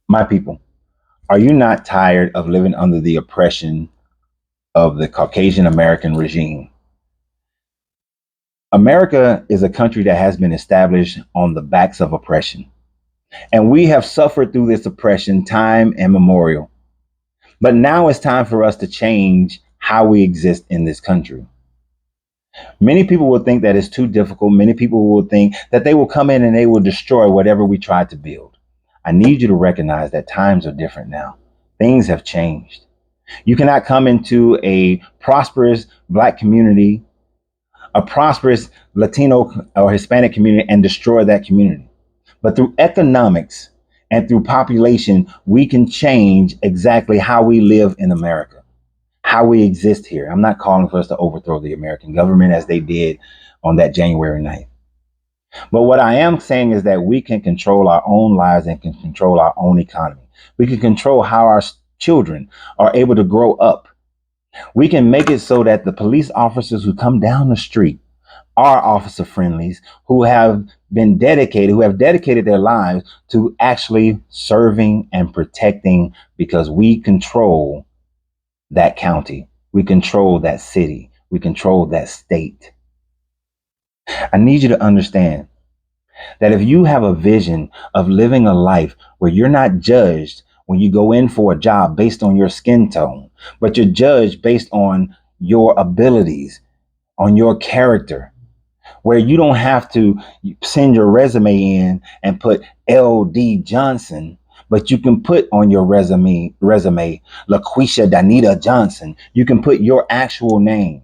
My people, are you not tired of living under the oppression of the Caucasian American regime? America is a country that has been established on the backs of oppression, and we have suffered through this oppression time immemorial. But now it's time for us to change how we exist in this country. Many people will think that it's too difficult. Many people will think that they will come in and they will destroy whatever we try to build. I need you to recognize that times are different now. Things have changed. You cannot come into a prosperous Black community, a prosperous Latino or Hispanic community, and destroy that community. But through economics and through population, we can change exactly how we live in America, how we exist here. I'm not calling for us to overthrow the American government as they did on that January 9th. But what I am saying is that we can control our own lives and can control our own economy. We can control how our children are able to grow up. We can make it so that the police officers who come down the street are officer friendlies who have been dedicated, who have dedicated their lives to actually serving and protecting, because we control that county, we control that city, we control that state. I need you to understand that if you have a vision of living a life where you're not judged when you go in for a job based on your skin tone, but you're judged based on your abilities, on your character, where you don't have to send your resume in and put LD Johnson, but you can put on your resume LaQuisha Danita Johnson. You can put your actual name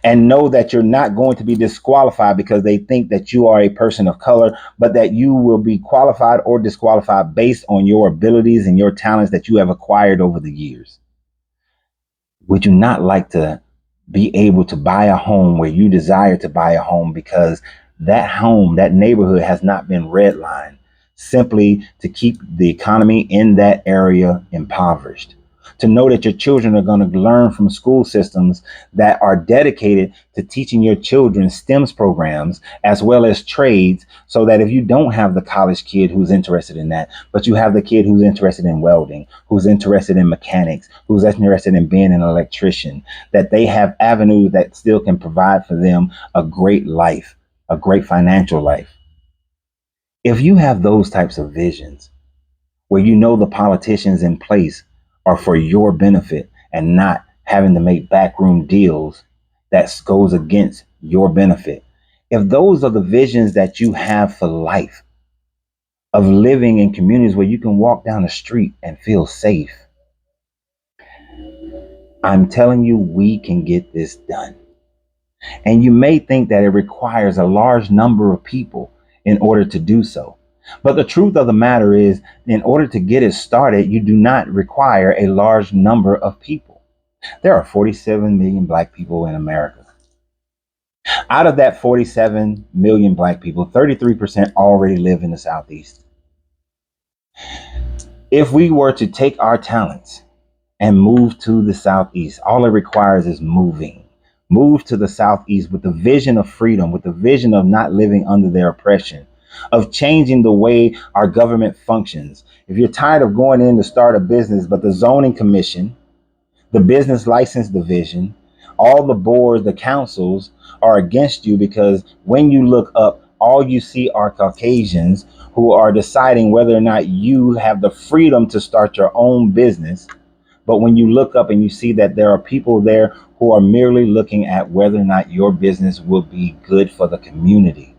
and know that you're not going to be disqualified because they think that you are a person of color, but that you will be qualified or disqualified based on your abilities and your talents that you have acquired over the years. Would you not like to be able to buy a home where you desire to buy a home, because that home, that neighborhood has not been redlined simply to keep the economy in that area impoverished? To know that your children are going to learn from school systems that are dedicated to teaching your children STEMS programs as well as trades, so that if you don't have the college kid who's interested in that, but you have the kid who's interested in welding, who's interested in mechanics, who's interested in being an electrician, that they have avenues that still can provide for them a great life, a great financial life. If you have those types of visions, where you know the politicians in place are for your benefit and not having to make backroom deals that goes against your benefit. If those are the visions that you have for life, of living in communities where you can walk down the street and feel safe, I'm telling you, we can get this done. And you may think that it requires a large number of people in order to do so. But the truth of the matter is, in order to get it started, you do not require a large number of people. There are 47 million Black people in America. Out of that 47 million Black people, 33% already live in the Southeast. If we were to take our talents and move to the Southeast, all it requires is moving. Move to the Southeast with the vision of freedom, with the vision of not living under their oppression, of changing the way our government functions. If you're tired of going in to start a business, but the zoning commission, the business license division, all the boards, the councils are against you, because when you look up, all you see are Caucasians who are deciding whether or not you have the freedom to start your own business. But when you look up and you see that there are people there who are merely looking at whether or not your business will be good for the community.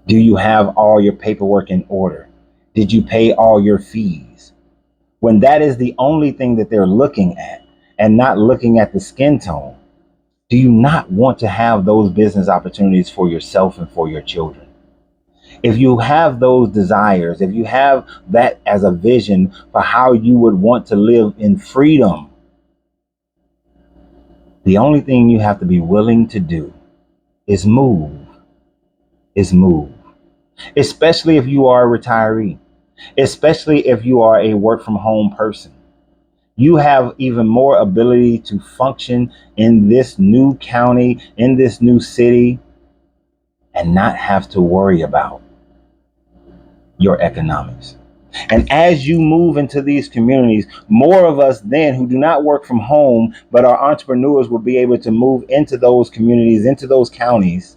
Do you have all your paperwork in order? Did you pay all your fees? When that is the only thing that they're looking at and not looking at the skin tone, do you not want to have those business opportunities for yourself and for your children? If you have those desires, if you have that as a vision for how you would want to live in freedom, the only thing you have to be willing to do is move, is move. Especially if you are a retiree, especially if you are a work from home person. You have even more ability to function in this new county, in this new city, and not have to worry about your economics. And as you move into these communities, more of us then who do not work from home, but are entrepreneurs, will be able to move into those communities, into those counties,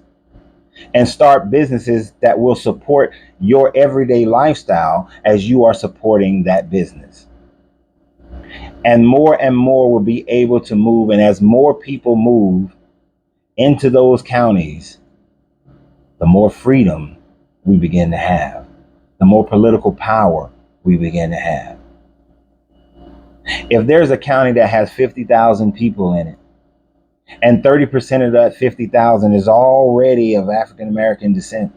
and start businesses that will support your everyday lifestyle as you are supporting that business. And more will be able to move. And as more people move into those counties, the more freedom we begin to have, the more political power we begin to have. If there's a county that has 50,000 people in it, and 30% of that 50,000 is already of African American descent,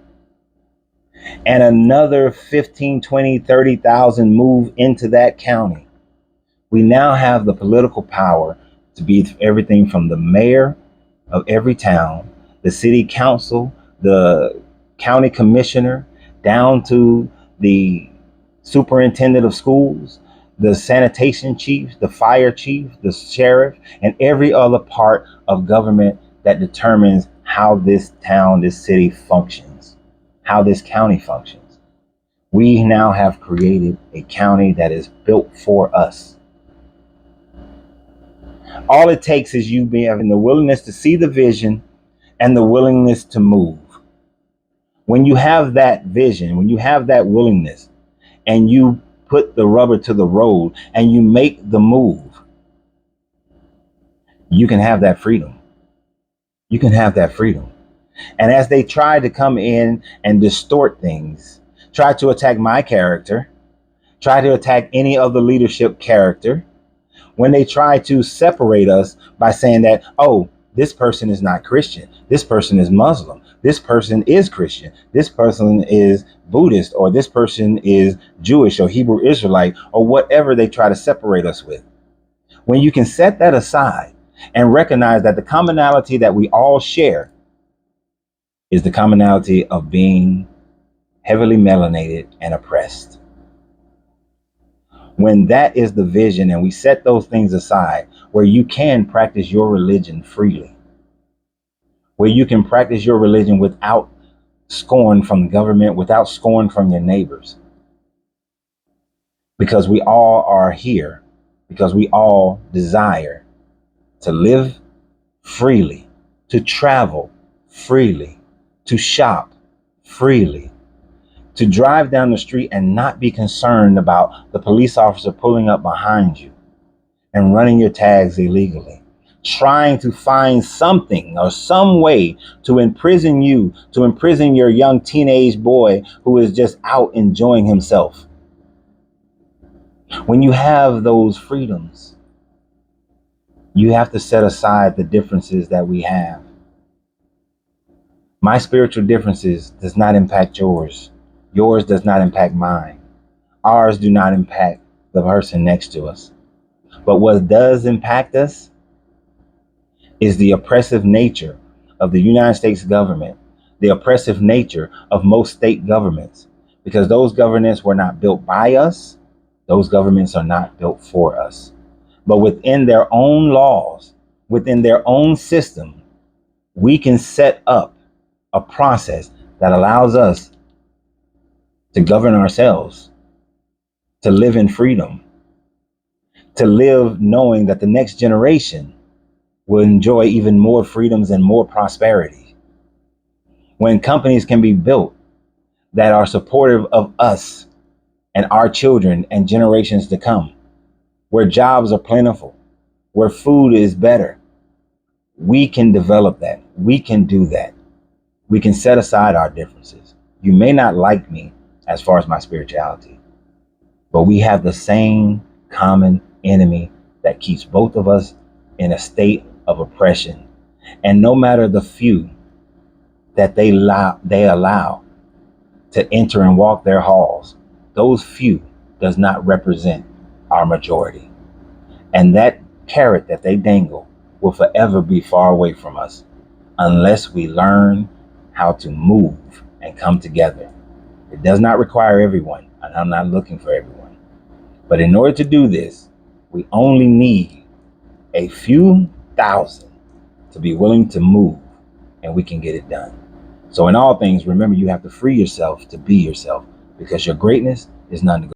and another 15, 20, 30,000 move into that county, we now have the political power to be everything from the mayor of every town, the city council, the county commissioner, down to the superintendent of schools, the sanitation chief, the fire chief, the sheriff, and every other part of government that determines how this town, this city functions, how this county functions. We now have created a county that is built for us. All it takes is you having the willingness to see the vision and the willingness to move. When you have that vision, when you have that willingness, and you put the rubber to the road and you make the move, you can have that freedom. You can have that freedom. And as they try to come in and distort things, try to attack my character, try to attack any other leadership character, when they try to separate us by saying that, oh, this person is not Christian, this person is Muslim, this person is Christian, this person is Buddhist, or this person is Jewish or Hebrew Israelite, or whatever they try to separate us with. When you can set that aside and recognize that the commonality that we all share is the commonality of being heavily melanated and oppressed. When that is the vision and we set those things aside, where you can practice your religion freely, where you can practice your religion without scorn from the government, without scorn from your neighbors, because we all are here, because we all desire to live freely, to travel freely, to shop freely, to drive down the street and not be concerned about the police officer pulling up behind you and running your tags illegally, trying to find something or some way to imprison you, to imprison your young teenage boy who is just out enjoying himself. When you have those freedoms, you have to set aside the differences that we have. My spiritual differences does not impact yours. Yours does not impact mine. Ours do not impact the person next to us. But what does impact us is the oppressive nature of the United States government, the oppressive nature of most state governments, because those governments were not built by us. Those governments are not built for us. But within their own laws, within their own system, we can set up a process that allows us to govern ourselves, to live in freedom, to live knowing that the next generation will enjoy even more freedoms and more prosperity. When companies can be built that are supportive of us and our children and generations to come, where jobs are plentiful, where food is better, we can develop that. We can do that. We can set aside our differences. You may not like me as far as my spirituality, but we have the same common enemy that keeps both of us in a state of oppression. And no matter the few that they allow to enter and walk their halls, those few does not represent our majority. And that carrot that they dangle will forever be far away from us unless we learn how to move and come together. It does not require everyone, and I'm not looking for everyone. But in order to do this, we only need a few thousand to be willing to move, and we can get it done. So in all things, remember, you have to free yourself to be yourself, because your greatness is non-negotiable.